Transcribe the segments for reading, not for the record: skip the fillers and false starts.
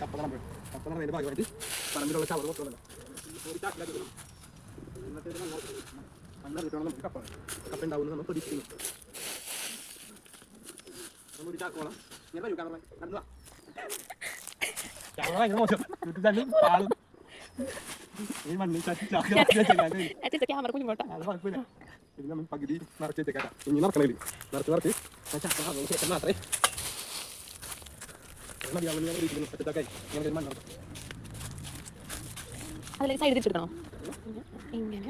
കപ്പ നടന്നതിൻ്റെ ഭാഗമായിട്ട് പറമ്പിലുള്ള ചവറ് മൊത്തമല്ല ഒരു ചാക്കിലാക്കി ഇന്നത്തെ മണ്ണിറങ്ങിയിട്ടാണ് നമുക്ക് കപ്പ ഉണ്ടാവുന്നത് നമ്മൾ പ്രതീക്ഷിക്കുന്നു. നമ്മളൊരു ചാക്കോളം ഞാൻ വരും കാരണം നടന്നു ഭയങ്കര മോശം ആളും ഈ മണ്ണിൽ ക്യാമറ കുഞ്ഞോട്ടാ അത് കുഴപ്പമില്ല. ഇത് നമ്മൾ പകുതി നിറച്ച് വെച്ചേക്കാം. ഇനി നടക്കണേ നിറച്ച് മാത്രമേ അതിലേക്ക് സൈഡ് തിരിച്ചെടുക്കണോ? ഇങ്ങനെ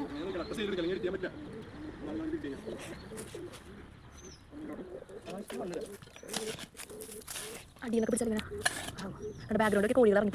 അടിയിലൊക്കെ പിടിച്ചാൽ അവിടെ ബാക്ക്ഗ്രൗണ്ടൊക്കെ കോഴികൾ ഇറങ്ങി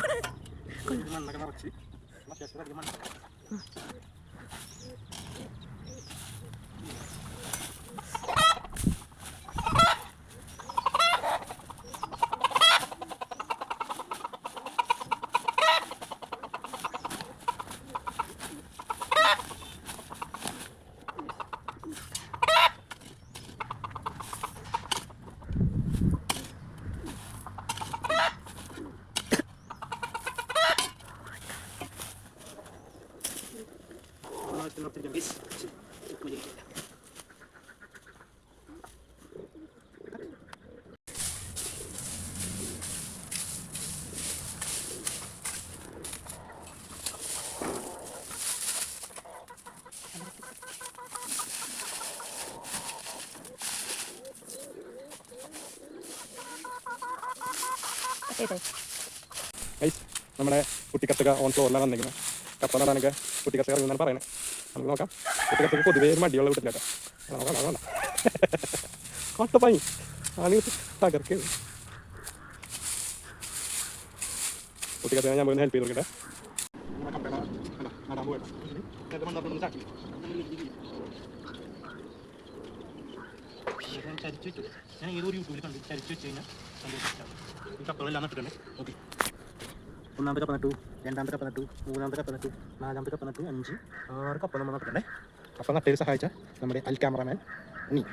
നമ്മുടെ കുട്ടിക്കത്തക ഓൺ ഫ്ലോറിലാണ് വന്നിരിക്കുന്നത്. കപ്പ നടാനൊക്കെ കുട്ടിക്കത്തക ഇറങ്ങുന്നതാണ് പറയുന്നത്. നമുക്ക് നോക്കാം. കുട്ടിക്കത്തക്ക് പൊതുവേ ഒരു മടിയുള്ള വീട്ടിലേക്കാം. നോക്കാം കോട്ടപ്പായി ആണ് തകർക്കുക. കുട്ടിക്കത്തക ഞാൻ പോയി ഹെൽപ്പ് ചെയ്ത് നോക്കട്ടെ. നടാൻ പോയത് ചരിച്ചു വെച്ചു. ഞാൻ ഏതൊരു യൂട്യൂബിൽ കണ്ടു ചരിച്ചു വെച്ച് കഴിഞ്ഞാൽ ഈ കപ്പകളെല്ലാം നട്ടിട്ടുണ്ട്. ഓക്കെ, ഒന്നാമത്തെ കപ്പ നട്ടു, രണ്ടാമത്തെ കപ്പ നട്ടു, മൂന്നാമത്തെ കപ്പ നട്ടു, നാലാമത്തെ കപ്പ നട്ടു, 5, 6 കപ്പ നമ്മൾ നട്ടിട്ടുണ്ടേ. കപ്പ നട്ടയിൽ സഹായിച്ച നമ്മുടെ അൽ ക്യാമറാമാൻ ഉണ്ണി.